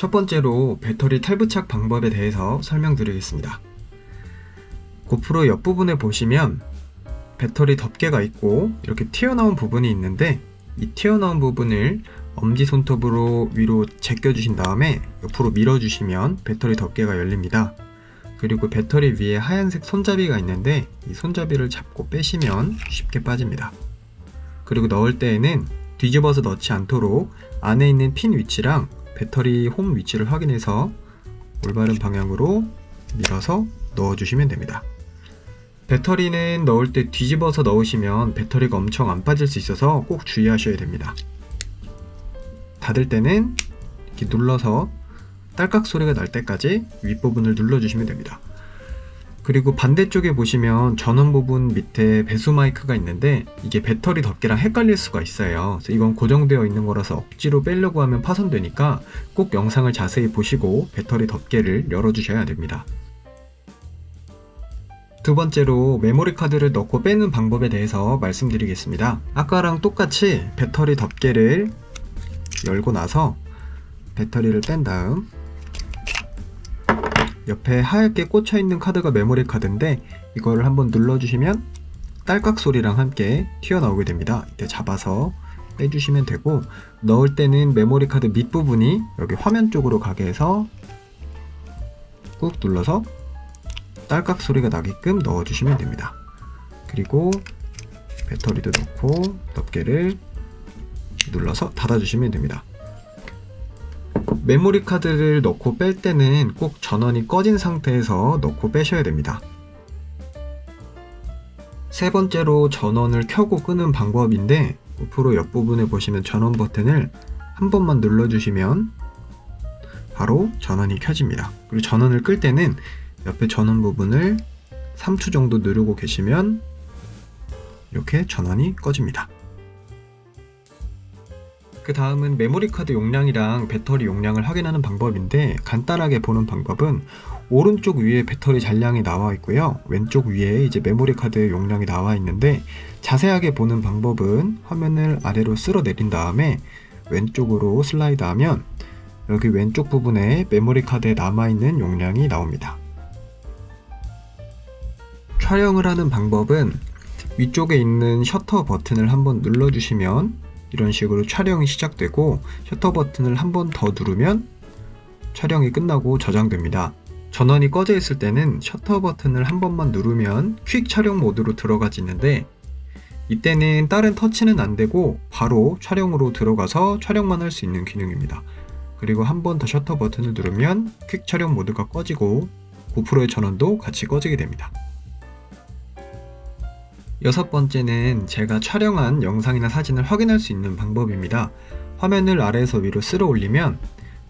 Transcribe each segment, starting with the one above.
첫 번째로 배터리 탈부착 방법에 대해서 설명드리겠습니다. 고프로 옆부분에 보시면 배터리 덮개가 있고 이렇게 튀어나온 부분이 있는데, 이 튀어나온 부분을 엄지손톱으로 위로 제껴주신 다음에 옆으로 밀어주시면 배터리 덮개가 열립니다. 그리고 배터리 위에 하얀색 손잡이가 있는데, 이 손잡이를 잡고 빼시면 쉽게 빠집니다. 그리고 넣을 때에는 뒤집어서 넣지 않도록 안에 있는 핀 위치랑 배터리 홈 위치를 확인해서 올바른 방향으로 밀어서 넣어주시면 됩니다. 배터리는 넣을 때 뒤집어서 넣으시면 배터리가 엄청 안 빠질 수 있어서 꼭 주의하셔야 됩니다. 닫을 때는 이렇게 눌러서 딸깍 소리가 날 때까지 윗부분을 눌러주시면 됩니다. 그리고 반대쪽에 보시면 전원 부분 밑에 배수 마이크가 있는데, 이게 배터리 덮개랑 헷갈릴 수가 있어요. 그래서 이건 고정되어 있는 거라서 억지로 빼려고 하면 파손되니까 꼭 영상을 자세히 보시고 배터리 덮개를 열어주셔야 됩니다. 두 번째로 메모리 카드를 넣고 빼는 방법에 대해서 말씀드리겠습니다. 아까랑 똑같이 배터리 덮개를 열고 나서 배터리를 뺀 다음, 옆에 하얗게 꽂혀 있는 카드가 메모리 카드인데, 이거를 한번 눌러주시면 딸깍 소리랑 함께 튀어나오게 됩니다. 이때 잡아서 빼주시면 되고, 넣을 때는 메모리 카드 밑부분이 여기 화면 쪽으로 가게 해서 꾹 눌러서 딸깍 소리가 나게끔 넣어주시면 됩니다. 그리고 배터리도 넣고 덮개를 눌러서 닫아주시면 됩니다. 메모리 카드를 넣고 뺄 때는 꼭 전원이 꺼진 상태에서 넣고 빼셔야 됩니다. 세 번째로 전원을 켜고 끄는 방법인데, 고프로 옆부분에 보시면 전원 버튼을 한 번만 눌러주시면 바로 전원이 켜집니다. 그리고 전원을 끌 때는 옆에 전원 부분을 3초 정도 누르고 계시면 이렇게 전원이 꺼집니다. 그 다음은 메모리 카드 용량이랑 배터리 용량을 확인하는 방법인데, 간단하게 보는 방법은 오른쪽 위에 배터리 잔량이 나와 있고요, 왼쪽 위에 이제 메모리 카드 용량이 나와 있는데, 자세하게 보는 방법은 화면을 아래로 쓸어 내린 다음에 왼쪽으로 슬라이드 하면 여기 왼쪽 부분에 메모리 카드에 남아있는 용량이 나옵니다. 촬영을 하는 방법은 위쪽에 있는 셔터 버튼을 한번 눌러주시면 이런 식으로 촬영이 시작되고, 셔터 버튼을 한 번 더 누르면 촬영이 끝나고 저장됩니다. 전원이 꺼져 있을 때는 셔터 버튼을 한 번만 누르면 퀵 촬영 모드로 들어가지는데, 이때는 다른 터치는 안 되고 바로 촬영으로 들어가서 촬영만 할 수 있는 기능입니다. 그리고 한 번 더 셔터 버튼을 누르면 퀵 촬영 모드가 꺼지고 고프로의 전원도 같이 꺼지게 됩니다. 여섯 번째는 제가 촬영한 영상이나 사진을 확인할 수 있는 방법입니다. 화면을 아래에서 위로 쓸어 올리면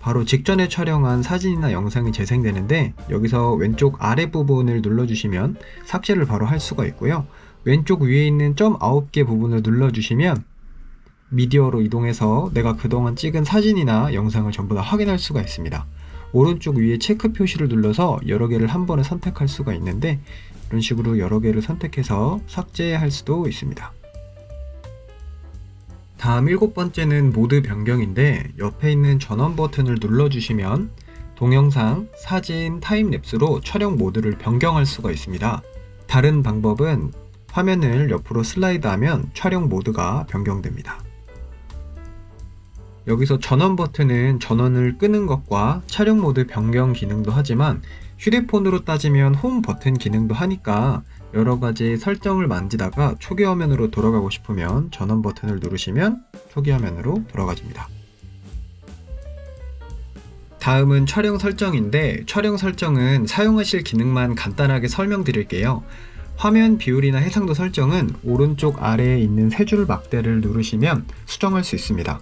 바로 직전에 촬영한 사진이나 영상이 재생되는데, 여기서 왼쪽 아래 부분을 눌러주시면 삭제를 바로 할 수가 있고요, 왼쪽 위에 있는 점 9개 부분을 눌러주시면 미디어로 이동해서 내가 그동안 찍은 사진이나 영상을 전부 다 확인할 수가 있습니다. 오른쪽 위에 체크 표시를 눌러서 여러 개를 한 번에 선택할 수가 있는데, 이런 식으로 여러 개를 선택해서 삭제할 수도 있습니다. 다음 일곱 번째는 모드 변경인데, 옆에 있는 전원 버튼을 눌러주시면 동영상, 사진, 타임랩스로 촬영 모드를 변경할 수가 있습니다. 다른 방법은 화면을 옆으로 슬라이드하면 촬영 모드가 변경됩니다. 여기서 전원 버튼은 전원을 끄는 것과 촬영 모드 변경 기능도 하지만, 휴대폰으로 따지면 홈 버튼 기능도 하니까 여러가지 설정을 만지다가 초기 화면으로 돌아가고 싶으면 전원 버튼을 누르시면 초기 화면으로 돌아가집니다. 다음은 촬영 설정인데, 촬영 설정은 사용하실 기능만 간단하게 설명드릴게요. 화면 비율이나 해상도 설정은 오른쪽 아래에 있는 세 줄 막대를 누르시면 수정할 수 있습니다.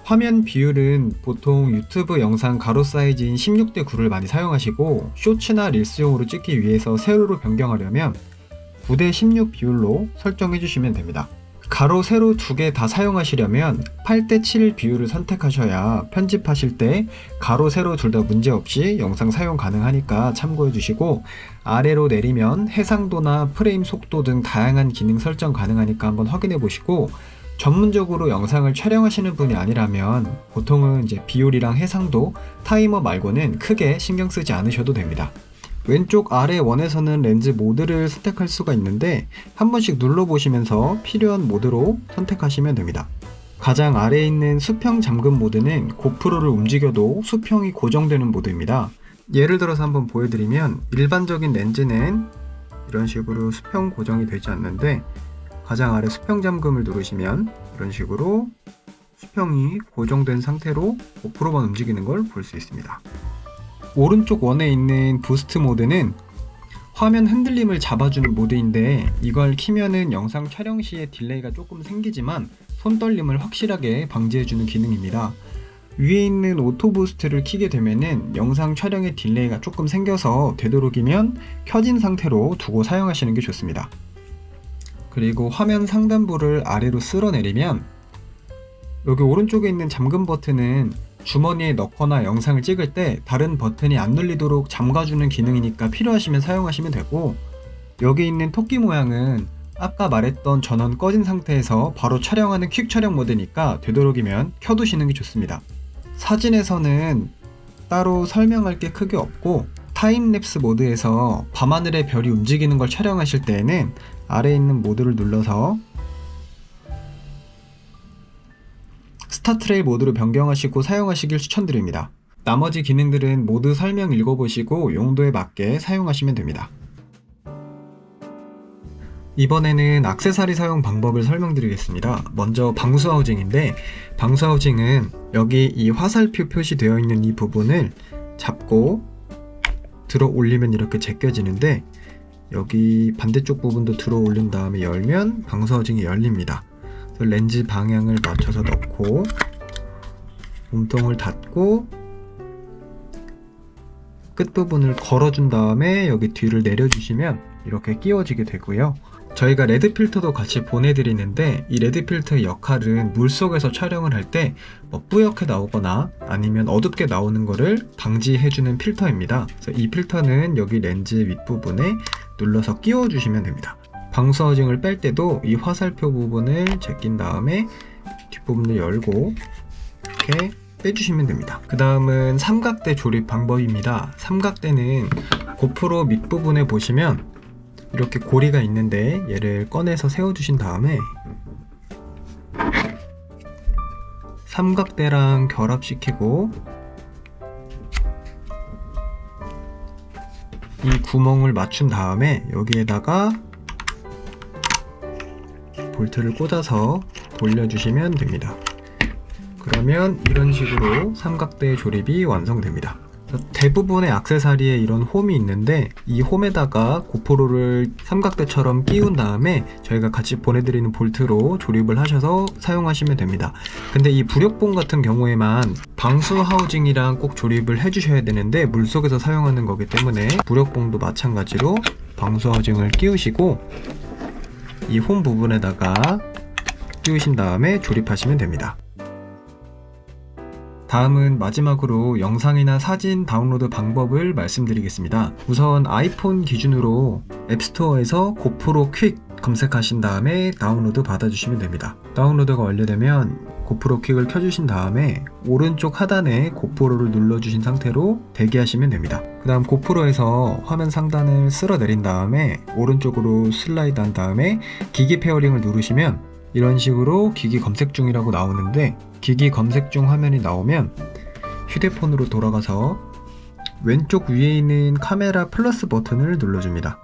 화면 비율은 보통 유튜브 영상 가로 사이즈인 16:9를 많이 사용하시고, 쇼츠나 릴스용으로 찍기 위해서 세로로 변경하려면 9:16 비율로 설정해 주시면 됩니다. 가로 세로 두 개 다 사용하시려면 8:7 비율을 선택하셔야 편집하실 때 가로 세로 둘 다 문제없이 영상 사용 가능하니까 참고해 주시고, 아래로 내리면 해상도나 프레임 속도 등 다양한 기능 설정 가능하니까 한번 확인해 보시고, 전문적으로 영상을 촬영하시는 분이 아니라면 보통은 이제 비율이랑 해상도, 타이머 말고는 크게 신경 쓰지 않으셔도 됩니다. 왼쪽 아래 원에서는 렌즈 모드를 선택할 수가 있는데 한 번씩 눌러보시면서 필요한 모드로 선택하시면 됩니다. 가장 아래에 있는 수평 잠금 모드는 고프로를 움직여도 수평이 고정되는 모드입니다. 예를 들어서 한번 보여드리면 일반적인 렌즈는 이런 식으로 수평 고정이 되지 않는데 가장 아래 수평 잠금을 누르시면 이런 식으로 수평이 고정된 상태로 고프로만 움직이는 걸 볼 수 있습니다. 오른쪽 원에 있는 부스트 모드는 화면 흔들림을 잡아주는 모드인데 이걸 키면은 영상 촬영 시에 딜레이가 조금 생기지만 손 떨림을 확실하게 방지해주는 기능입니다. 위에 있는 오토 부스트를 키게 되면은 영상 촬영에 딜레이가 조금 생겨서 되도록이면 켜진 상태로 두고 사용하시는 게 좋습니다. 그리고 화면 상단부를 아래로 쓸어내리면 여기 오른쪽에 있는 잠금 버튼은 주머니에 넣거나 영상을 찍을 때 다른 버튼이 안 눌리도록 잠가주는 기능이니까 필요하시면 사용하시면 되고, 여기 있는 토끼 모양은 아까 말했던 전원 꺼진 상태에서 바로 촬영하는 퀵 촬영 모드니까 되도록이면 켜두시는 게 좋습니다. 사진에서는 따로 설명할 게 크게 없고 타임랩스 모드에서 밤하늘의 별이 움직이는 걸 촬영하실 때에는 아래에 있는 모드를 눌러서 스타트레일 모드로 변경하시고 사용하시길 추천드립니다. 나머지 기능들은 모드 설명 읽어보시고 용도에 맞게 사용하시면 됩니다. 이번에는 액세서리 사용 방법을 설명드리겠습니다. 먼저 방수 하우징인데, 방수 하우징은 여기 이 화살표 표시되어 있는 이 부분을 잡고 들어 올리면 이렇게 제껴지는데, 여기 반대쪽 부분도 들어 올린 다음에 열면 방수 하우징이 열립니다. 그래서 렌즈 방향을 맞춰서 넣고 몸통을 닫고 끝부분을 걸어준 다음에 여기 뒤를 내려주시면 이렇게 끼워지게 되고요. 저희가 레드 필터도 같이 보내드리는데 이 레드 필터의 역할은 물속에서 촬영을 할 때 뭐 뿌옇게 나오거나 아니면 어둡게 나오는 거를 방지해주는 필터입니다. 그래서 이 필터는 여기 렌즈 윗부분에 눌러서 끼워주시면 됩니다. 방수 하우징을 뺄 때도 이 화살표 부분을 제낀 다음에 뒷부분을 열고 이렇게 빼주시면 됩니다. 그 다음은 삼각대 조립 방법입니다. 삼각대는 고프로 밑부분에 보시면 이렇게 고리가 있는데 얘를 꺼내서 세워주신 다음에 삼각대랑 결합시키고 이 구멍을 맞춘 다음에 여기에다가 볼트를 꽂아서 돌려주시면 됩니다. 그러면 이런 식으로 삼각대 조립이 완성됩니다. 대부분의 액세서리에 이런 홈이 있는데 이 홈에다가 고프로를 삼각대처럼 끼운 다음에 저희가 같이 보내드리는 볼트로 조립을 하셔서 사용하시면 됩니다. 근데 이 부력봉 같은 경우에만 방수 하우징이랑 꼭 조립을 해주셔야 되는데 물속에서 사용하는 거기 때문에 부력봉도 마찬가지로 방수 하우징을 끼우시고 이 홈 부분에다가 끼우신 다음에 조립하시면 됩니다. 다음은 마지막으로 영상이나 사진 다운로드 방법을 말씀드리겠습니다. 우선 아이폰 기준으로 앱스토어에서 고프로 퀵 검색하신 다음에 다운로드 받아주시면 됩니다. 다운로드가 완료되면 고프로 퀵을 켜주신 다음에 오른쪽 하단에 고프로를 눌러주신 상태로 대기하시면 됩니다. 그 다음 고프로에서 화면 상단을 쓸어 내린 다음에 오른쪽으로 슬라이드 한 다음에 기기 페어링을 누르시면 이런 식으로 기기 검색 중이라고 나오는데, 기기 검색 중 화면이 나오면 휴대폰으로 돌아가서 왼쪽 위에 있는 카메라 플러스 버튼을 눌러줍니다.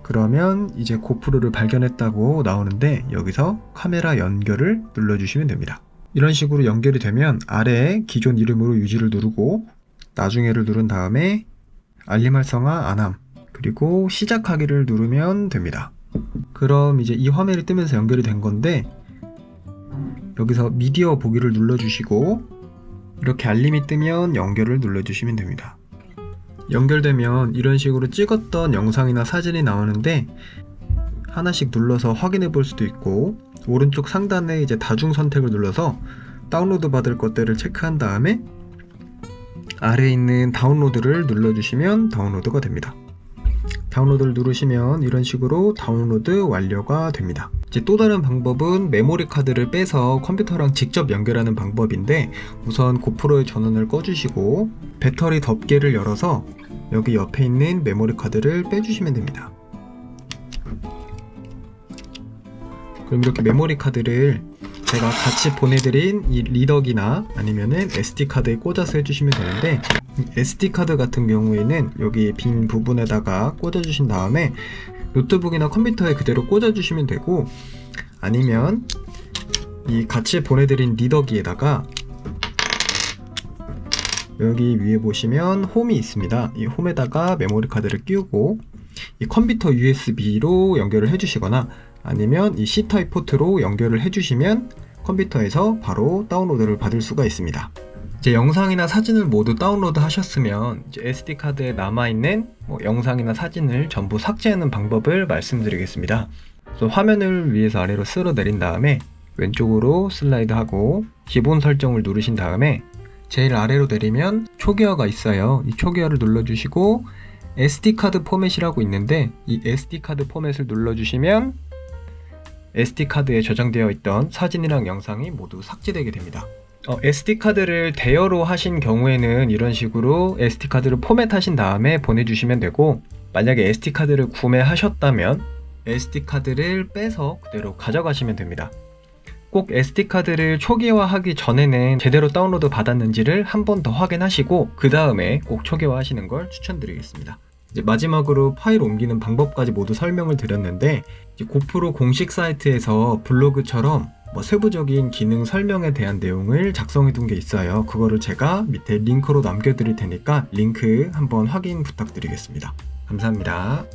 그러면 이제 고프로를 발견했다고 나오는데 여기서 카메라 연결을 눌러주시면 됩니다. 이런 식으로 연결이 되면 아래에 기존 이름으로 유지를 누르고 나중에를 누른 다음에 알림 활성화 안함 그리고 시작하기를 누르면 됩니다. 그럼 이제 이 화면이 뜨면서 연결이 된 건데 여기서 미디어 보기를 눌러주시고 이렇게 알림이 뜨면 연결을 눌러주시면 됩니다. 연결되면 이런 식으로 찍었던 영상이나 사진이 나오는데 하나씩 눌러서 확인해 볼 수도 있고, 오른쪽 상단에 이제 다중 선택을 눌러서 다운로드 받을 것들을 체크한 다음에 아래에 있는 다운로드를 눌러주시면 다운로드가 됩니다. 다운로드를 누르시면 이런 식으로 다운로드 완료가 됩니다. 이제 또 다른 방법은 메모리 카드를 빼서 컴퓨터랑 직접 연결하는 방법인데, 우선 고프로의 전원을 꺼주시고 배터리 덮개를 열어서 여기 옆에 있는 메모리 카드를 빼주시면 됩니다. 그럼 이렇게 메모리 카드를 제가 같이 보내드린 이 리더기나 아니면은 SD카드에 꽂아서 해주시면 되는데, SD카드 같은 경우에는 여기 빈 부분에다가 꽂아주신 다음에 노트북이나 컴퓨터에 그대로 꽂아주시면 되고, 아니면 이 같이 보내드린 리더기에다가 여기 위에 보시면 홈이 있습니다. 이 홈에다가 메모리 카드를 끼우고 이 컴퓨터 USB로 연결을 해주시거나 아니면 이 C타입 포트로 연결을 해주시면 컴퓨터에서 바로 다운로드를 받을 수가 있습니다. 이제 영상이나 사진을 모두 다운로드 하셨으면 이제 SD카드에 남아있는 영상이나 사진을 전부 삭제하는 방법을 말씀드리겠습니다. 그래서 화면을 위에서 아래로 쓸어 내린 다음에 왼쪽으로 슬라이드하고 기본 설정을 누르신 다음에 제일 아래로 내리면 초기화가 있어요. 이 초기화를 눌러주시고 SD카드 포맷이라고 있는데, 이 SD카드 포맷을 눌러주시면 SD카드에 저장되어 있던 사진이랑 영상이 모두 삭제되게 됩니다. SD카드를 대여로 하신 경우에는 이런 식으로 SD카드를 포맷하신 다음에 보내주시면 되고, 만약에 SD카드를 구매하셨다면 SD카드를 빼서 그대로 가져가시면 됩니다. 꼭 SD카드를 초기화하기 전에는 제대로 다운로드 받았는지를 한 번 더 확인하시고 그 다음에 꼭 초기화 하시는 걸 추천드리겠습니다. 이제 마지막으로 파일 옮기는 방법까지 모두 설명을 드렸는데, 이제 고프로 공식 사이트에서 블로그처럼 세부적인 기능 설명에 대한 내용을 작성해 둔 게 있어요. 그거를 제가 밑에 링크로 남겨드릴 테니까 링크 한번 확인 부탁드리겠습니다. 감사합니다.